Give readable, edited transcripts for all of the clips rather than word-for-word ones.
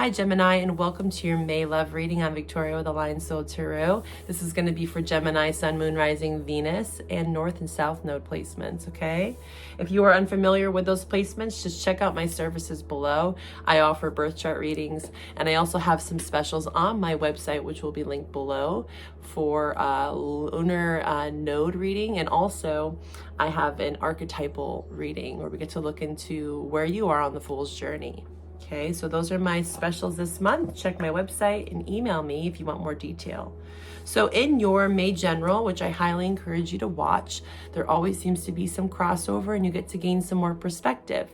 Hi Gemini, and welcome to your May love reading. I'm Victoria with Align Soul Tarot. This is going to be for Gemini, Sun, Moon, Rising, Venus, and North and South Node placements, okay? If you are unfamiliar with those placements, just check out my services below. I offer birth chart readings, and I also have some specials on my website, which will be linked below, for lunar node reading, and also I have an archetypal reading where we get to look into where you are on the Fool's journey. Okay, so those are my specials this month. Check my website and email me if you want more detail. So in your May General, which I highly encourage you to watch, there always seems to be some crossover and you get to gain some more perspective.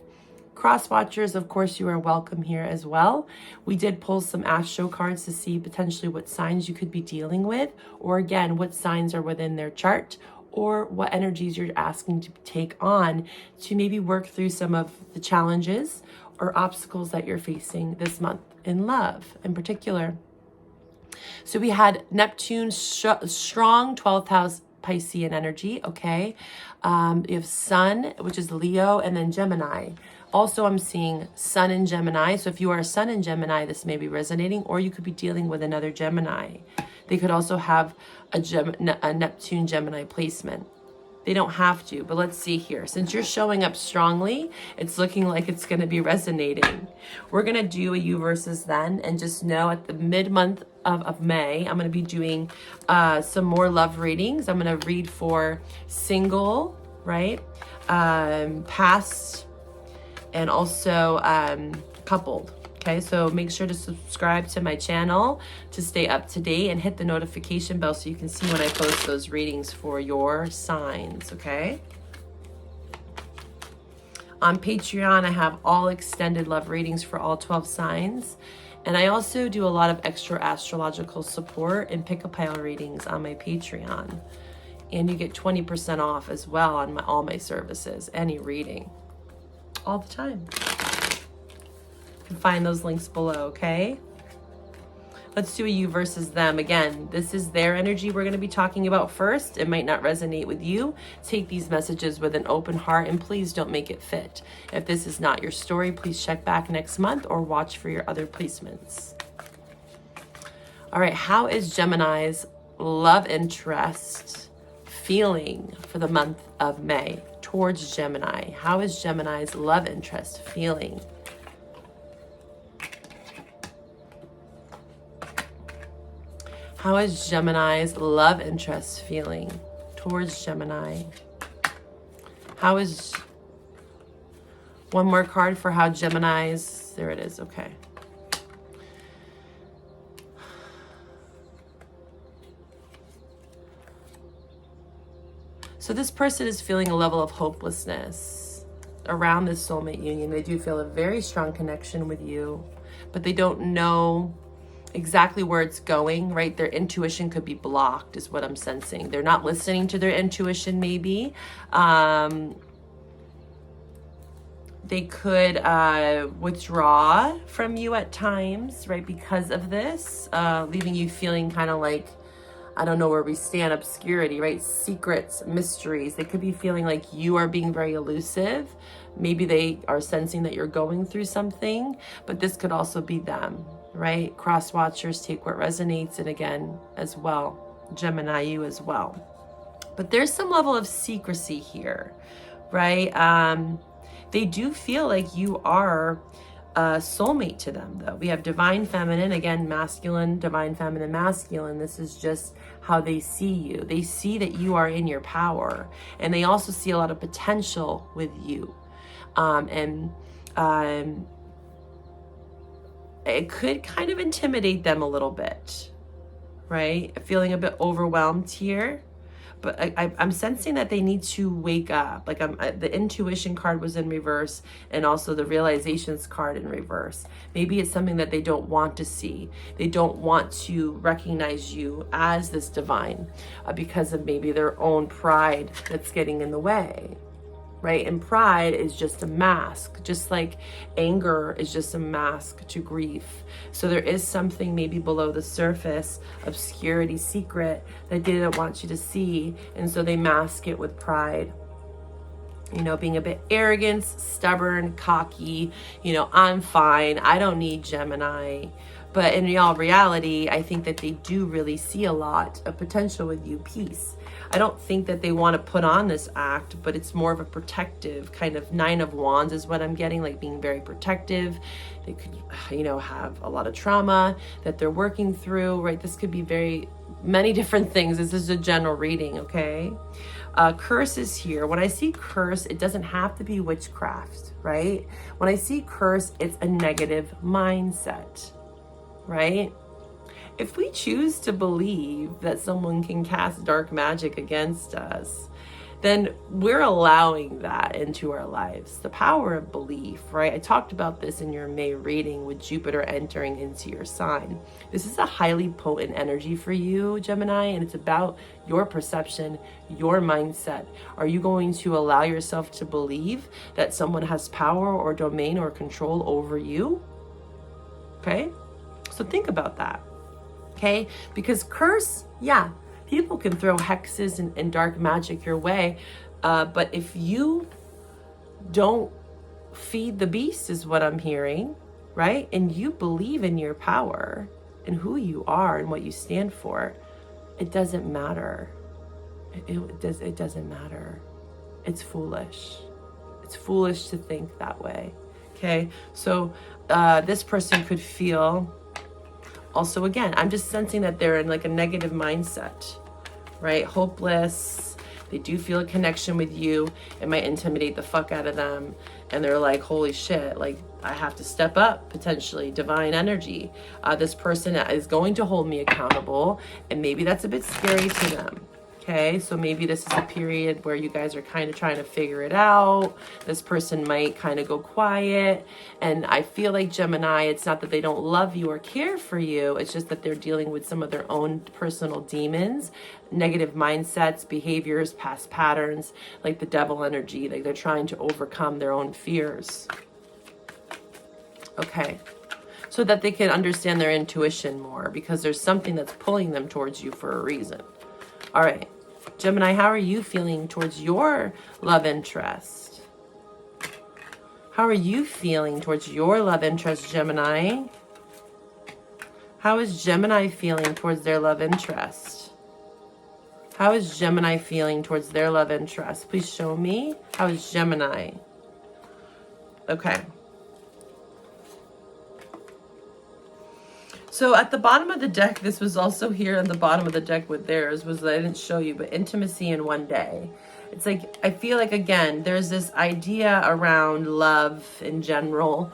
Cross watchers, of course, you are welcome here as well. We did pull some astro cards to see potentially what signs you could be dealing with, or again, what signs are within their chart, or what energies you're asking to take on to maybe work through some of the challenges or obstacles that you're facing this month in love in particular. So we had Neptune, strong 12th house Piscean energy, okay? You have Sun, which is Leo, and then Gemini. Also, I'm seeing Sun in Gemini. So if you are a Sun in Gemini, this may be resonating, or you could be dealing with another Gemini. They could also have a Neptune Gemini placement. They don't have to, but let's see here. Since you're showing up strongly, it's looking like it's going to be resonating. We're going to do a you versus them, and just know at the mid-month of May, I'm going to be doing some more love readings. I'm going to read for single, right, past, and also coupled. Okay, so make sure to subscribe to my channel to stay up to date and hit the notification bell so you can see when I post those readings for your signs, okay? On Patreon, I have all extended love readings for all 12 signs. And I also do a lot of extra astrological support and pick-a-pile readings on my Patreon. And you get 20% off as well on all my services, any reading, all the time. You can find those links below, okay? Let's do a you versus them. Again, this is their energy we're going to be talking about first. It might not resonate with you. Take these messages with an open heart, and please don't make it fit. If this is not your story, please check back next month or watch for your other placements. All right, how is Gemini's love interest feeling for the month of May towards Gemini? How is Gemini's love interest feeling? How is Gemini's love interest feeling towards Gemini? How is, one more card for how Gemini's, there it is, okay. So this person is feeling a level of hopelessness around this soulmate union. They do feel a very strong connection with you, but they don't know exactly where it's going, right? Their intuition could be blocked is what I'm sensing. They're not listening to their intuition maybe. They could withdraw from you at times, right? Because of this, leaving you feeling kind of like, I don't know where we stand, obscurity, right? Secrets, mysteries. They could be feeling like you are being very elusive. Maybe they are sensing that you're going through something, but this could also be them, right? Cross watchers, take what resonates, and again, as well, Gemini, you as well. But there's some level of secrecy here, right? They do feel like you are a soulmate to them, though. We have divine feminine, again, masculine, divine feminine, masculine. This is just how they see you. They see that you are in your power, and they also see a lot of potential with you. It could kind of intimidate them a little bit, right? Feeling a bit overwhelmed here. But I'm sensing that they need to wake up. Like the intuition card was in reverse, and also the realizations card in reverse. Maybe it's something that they don't want to see. They don't want to recognize you as this divine because of maybe their own pride that's getting in the way, right? And pride is just a mask, just like anger is just a mask to grief. So there is something maybe below the surface, obscurity, secret, that they didn't want you to see, and so they mask it with pride. you know, being a bit arrogant, stubborn, cocky, you know, I'm fine, I don't need Gemini. But in all reality, I think that they do really see a lot of potential with you, peace. I don't think that they want to put on this act, but it's more of a protective kind of 9 of Wands is what I'm getting, like being very protective. They could, you know, have a lot of trauma that they're working through, right? This could be very many different things. This is a general reading, okay? Curse is here. When I see curse, it doesn't have to be witchcraft, right? When I see curse, it's a negative mindset, right? If we choose to believe that someone can cast dark magic against us, then we're allowing that into our lives. The power of belief, right? I talked about this in your May reading with Jupiter entering into your sign. This is a highly potent energy for you, Gemini, and it's about your perception, your mindset. Are you going to allow yourself to believe that someone has power or domain or control over you? Okay, so think about that. Okay, because curse, yeah, people can throw hexes and dark magic your way, but if you don't feed the beast, is what I'm hearing, right? And you believe in your power and who you are and what you stand for, it doesn't matter. It doesn't matter. It's foolish. It's foolish to think that way. Okay, so this person could feel. Also, again, I'm just sensing that they're in like a negative mindset, right? Hopeless. They do feel a connection with you. It might intimidate the fuck out of them. And they're like, holy shit, like I have to step up, potentially, divine energy. This person is going to hold me accountable. And maybe that's a bit scary to them. Okay, so maybe this is a period where you guys are kind of trying to figure it out. This person might kind of go quiet. And I feel like Gemini, it's not that they don't love you or care for you. It's just that they're dealing with some of their own personal demons, negative mindsets, behaviors, past patterns, like the devil energy. Like they're trying to overcome their own fears. Okay, so that they can understand their intuition more, because there's something that's pulling them towards you for a reason. All right. Gemini, how are you feeling towards your love interest? How are you feeling towards your love interest, Gemini? How is Gemini feeling towards their love interest? How is Gemini feeling towards their love interest? Please show me. How is Gemini? Okay. So at the bottom of the deck, this was also here on the bottom of the deck with theirs, was that I didn't show you, but intimacy in one day. It's like, I feel like, again, there's this idea around love in general.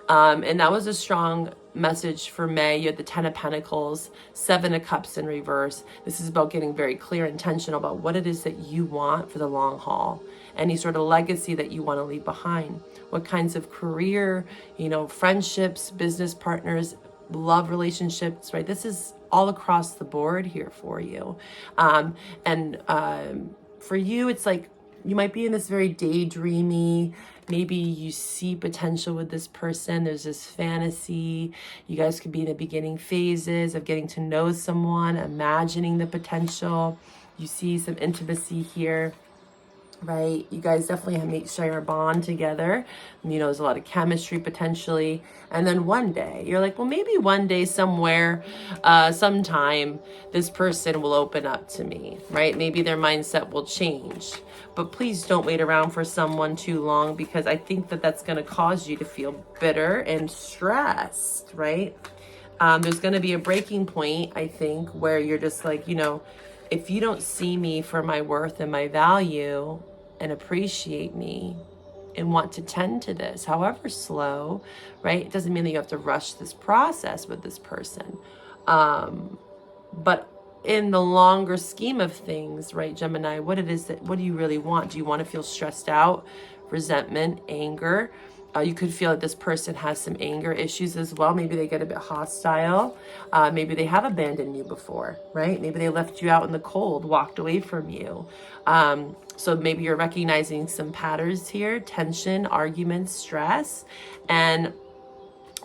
And that was a strong message for May. You had the 10 of Pentacles, 7 of Cups in reverse. This is about getting very clear, intentional about what it is that you want for the long haul. Any sort of legacy that you want to leave behind. What kinds of career, you know, friendships, business partners, love relationships, right? This is all across the board here for you. For you, it's like you might be in this very daydreamy, maybe you see potential with this person. There's this fantasy. You guys could be in the beginning phases of getting to know someone, imagining the potential. You see some intimacy here. Right, you guys definitely share a bond together. You know, there's a lot of chemistry potentially. And then one day you're like, well, maybe one day somewhere, sometime, this person will open up to me, right? Maybe their mindset will change. But please don't wait around for someone too long, because I think that that's going to cause you to feel bitter and stressed, right? There's going to be a breaking point, I think, where you're just like, you know, if you don't see me for my worth and my value and appreciate me and want to tend to this, however slow, right? It doesn't mean that you have to rush this process with this person. But in the longer scheme of things, right, Gemini, what do you really want? Do you want to feel stressed out, resentment, anger? You could feel that this person has some anger issues as well. Maybe they get a bit hostile. Maybe they have abandoned you before, right? Maybe they left you out in the cold, walked away from you. So maybe you're recognizing some patterns here, tension, arguments, stress. And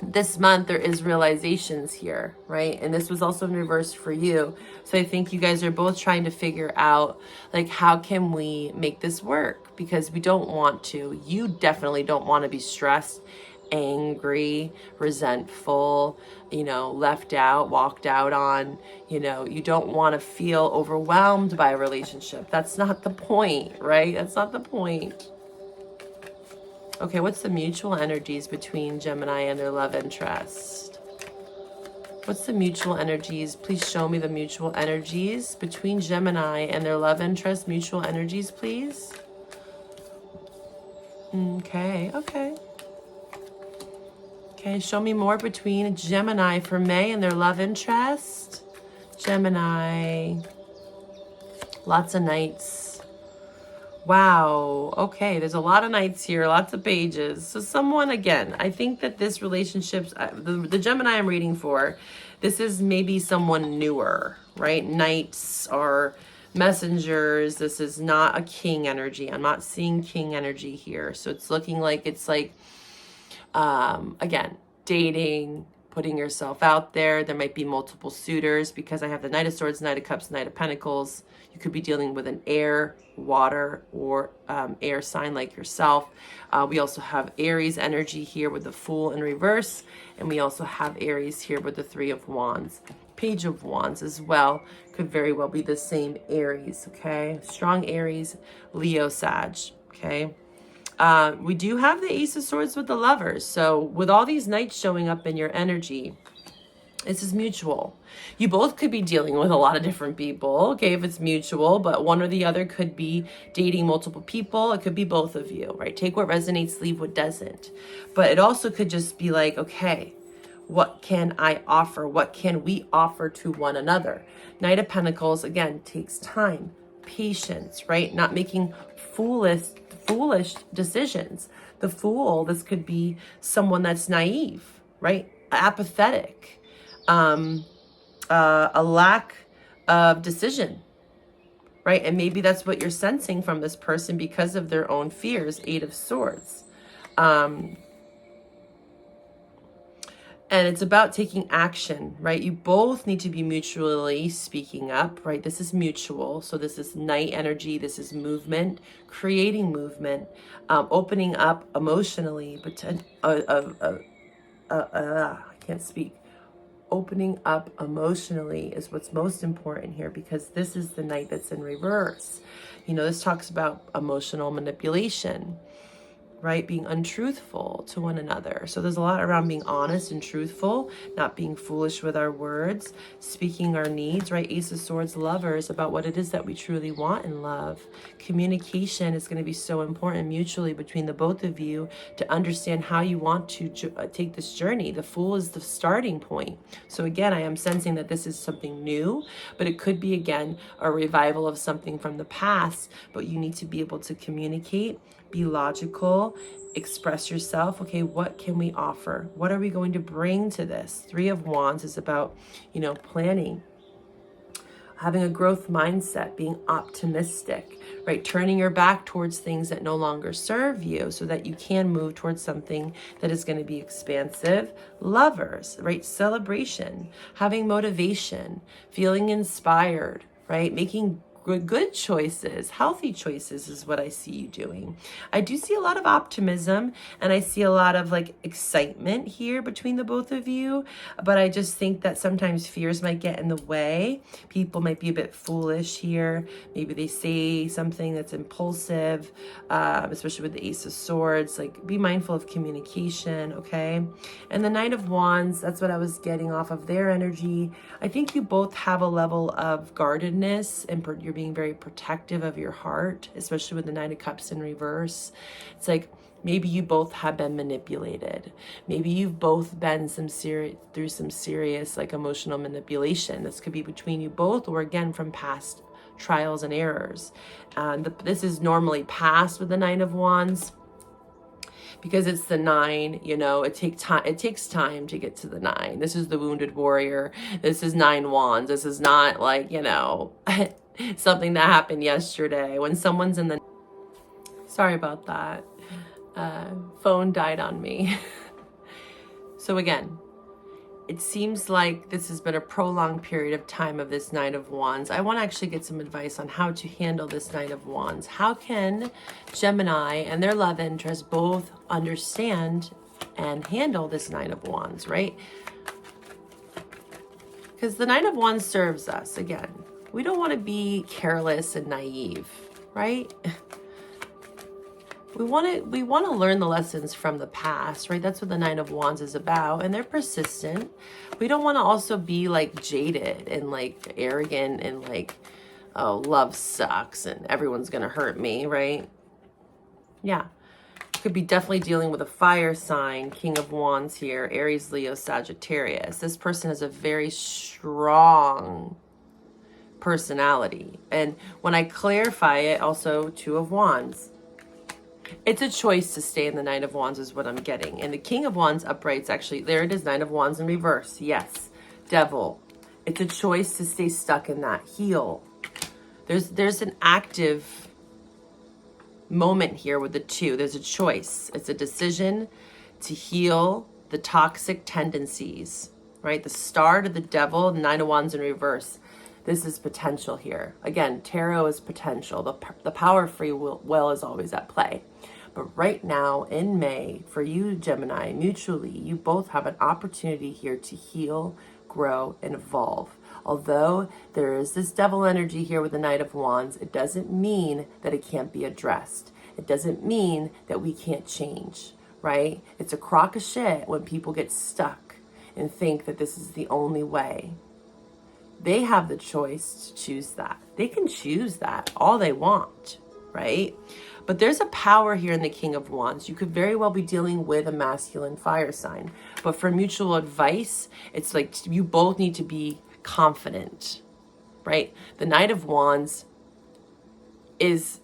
this month there is realizations here, right? And this was also in reverse for you. So I think you guys are both trying to figure out, like, how can we make this work? Because we don't want to. You definitely don't want to be stressed, angry, resentful, you know, left out, walked out on. You know, you don't want to feel overwhelmed by a relationship. That's not the point, right? That's not the point. Okay, what's the mutual energies between Gemini and their love interest? What's the mutual energies? Please show me the mutual energies between Gemini and their love interest. Mutual energies, please. Okay, okay. Okay, show me more between Gemini for May and their love interest. Gemini. Lots of knights. Wow. Okay. There's a lot of knights here, lots of pages. So someone, again, I think that this relationship's, the Gemini I'm reading for, this is maybe someone newer, right? Knights are messengers. This is not a king energy. I'm not seeing king energy here. So it's looking like it's like, again, dating, putting yourself out there. There might be multiple suitors because I have the Knight of Swords, Knight of Cups, Knight of Pentacles. You could be dealing with an air, water, or air sign like yourself. We also have Aries energy here with the Fool in reverse. And we also have Aries here with the Three of Wands. Page of Wands as well. Could very well be the same Aries, okay? Strong Aries, Leo, Sag, okay? We do have the Ace of Swords with the Lovers. So with all these knights showing up in your energy, this is mutual. You both could be dealing with a lot of different people, okay, if it's mutual, but one or the other could be dating multiple people. It could be both of you, right? Take what resonates, leave what doesn't. But it also could just be like, okay, what can I offer? What can we offer to one another? Knight of Pentacles, again, takes time, patience, right? Not making foolish decisions. The Fool, this could be someone that's naive, right? Apathetic. A lack of decision, right? And maybe that's what you're sensing from this person because of their own fears. Eight of Swords. And it's about taking action, right? You both need to be mutually speaking up, right? This is mutual. So this is Knight energy. This is movement, creating movement, opening up emotionally, but I can't speak. Opening up emotionally is what's most important here, because this is the Knight that's in reverse. You know, this talks about emotional manipulation, right? Being untruthful to one another. So there's a lot around being honest and truthful, not being foolish with our words, speaking our needs, right? Ace of Swords, Lovers, about what it is that we truly want in love. Communication is going to be so important mutually between the both of you to understand how you want to take this journey. The Fool is the starting point. So again, I am sensing that this is something new, but it could be, again, a revival of something from the past, but you need to be able to communicate, be logical, express yourself. Okay, what can we offer? What are we going to bring to this? Three of Wands is about, you know, planning, having a growth mindset, being optimistic, right? Turning your back towards things that no longer serve you so that you can move towards something that is going to be expansive. Lovers, right? Celebration, having motivation, feeling inspired, right? Making good choices, healthy choices is what I see you doing. I do see a lot of optimism and I see a lot of like excitement here between the both of you, but I just think that sometimes fears might get in the way. People might be a bit foolish here. Maybe they say something that's impulsive, especially with the Ace of Swords. Like, be mindful of communication, okay? And the Knight of Wands, that's what I was getting off of their energy. I think you both have a level of guardedness and you're being very protective of your heart, especially with the Nine of Cups in reverse. It's like maybe you both have been manipulated. Maybe you've both been through some serious like emotional manipulation. This could be between you both, or again from past trials and errors. This is normally past with the Nine of Wands, because it's the 9, you know, it takes time to get to the 9. This is the wounded warrior. This is 9 wands. This is not like, you know, something that happened yesterday. When someone's in the, sorry about that, phone died on me. So again, it seems like this has been a prolonged period of time of this Knight of Wands. I want to actually get some advice on how to handle this Knight of Wands. How can Gemini and their love interest both understand and handle this Knight of Wands, right? Because the Knight of Wands serves us. Again, we don't want to be careless and naive, right? We want to learn the lessons from the past, right? That's what the Knight of Wands is about, and they're persistent. We don't want to also be like jaded and like arrogant and like, oh, love sucks and everyone's gonna hurt me, right? Yeah, could be definitely dealing with a fire sign, King of Wands here, Aries, Leo, Sagittarius. This person has a very strong personality, and when I clarify it, also Two of Wands. It's a choice to stay in the Knight of Wands is what I'm getting. And the King of Wands uprights, actually, there it is, Knight of Wands in reverse. Yes, Devil. It's a choice to stay stuck in that. Heal. There's an active moment here with the two. There's a choice. It's a decision to heal the toxic tendencies, right? The Star to the Devil, the Nine of Wands in reverse. This is potential here. Again, tarot is potential. The power of free will is always at play. But right now, in May, for you, Gemini, mutually, you both have an opportunity here to heal, grow, and evolve. Although there is this devil energy here with the Knight of Wands, it doesn't mean that it can't be addressed. It doesn't mean that we can't change, right? It's a crock of shit when people get stuck and think that this is the only way. They have the choice to choose that. They can choose that all they want, right? But there's a power here in the King of Wands. You could very well be dealing with a masculine fire sign. But for mutual advice, it's like you both need to be confident, right? The Knight of Wands is,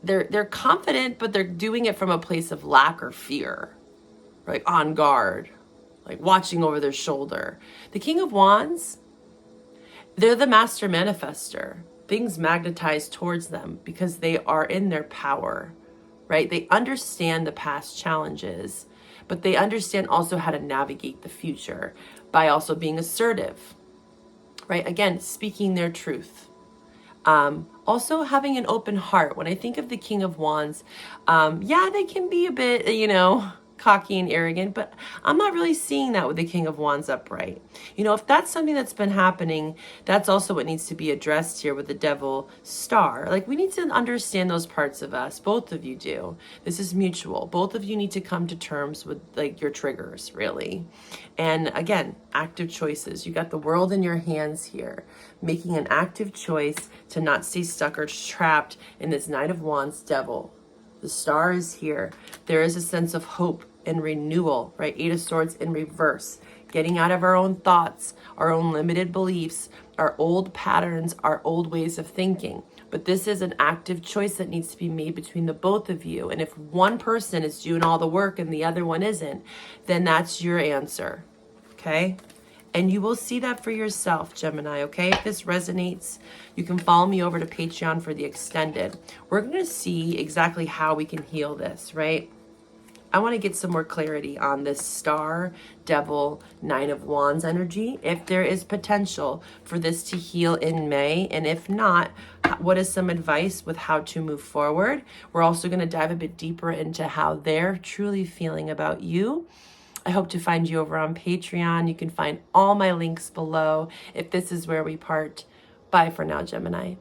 they're confident, but they're doing it from a place of lack or fear, right? On guard, like watching over their shoulder. The King of Wands, they're the master manifester. Things magnetize towards them because they are in their power, right? They understand the past challenges, but they understand also how to navigate the future by also being assertive, right? Again, speaking their truth. Also having an open heart. When I think of the King of Wands, yeah, they can be a bit, cocky and arrogant, but I'm not really seeing that with the King of Wands upright. If that's something that's been happening, that's also what needs to be addressed here with the Devil Star. Like, we need to understand those parts of us. Both of you do. This is mutual. Both of you need to come to terms with like your triggers, really. And again, active choices. You got the world in your hands here, making an active choice to not stay stuck or trapped in this Knight of Wands Devil. The Star is here. There is a sense of hope and renewal, right? Eight of Swords in reverse. Getting out of our own thoughts, our own limited beliefs, our old patterns, our old ways of thinking. But this is an active choice that needs to be made between the both of you. And if one person is doing all the work and the other one isn't, then that's your answer, okay? And you will see that for yourself, Gemini, okay? If this resonates, you can follow me over to Patreon for the extended. We're going to see exactly how we can heal this, right? I want to get some more clarity on this Star, Devil, Nine of Wands energy. If there is potential for this to heal in May, and if not, what is some advice with how to move forward? We're also going to dive a bit deeper into how they're truly feeling about you. I hope to find you over on Patreon. You can find all my links below if this is where we part. Bye for now, Gemini.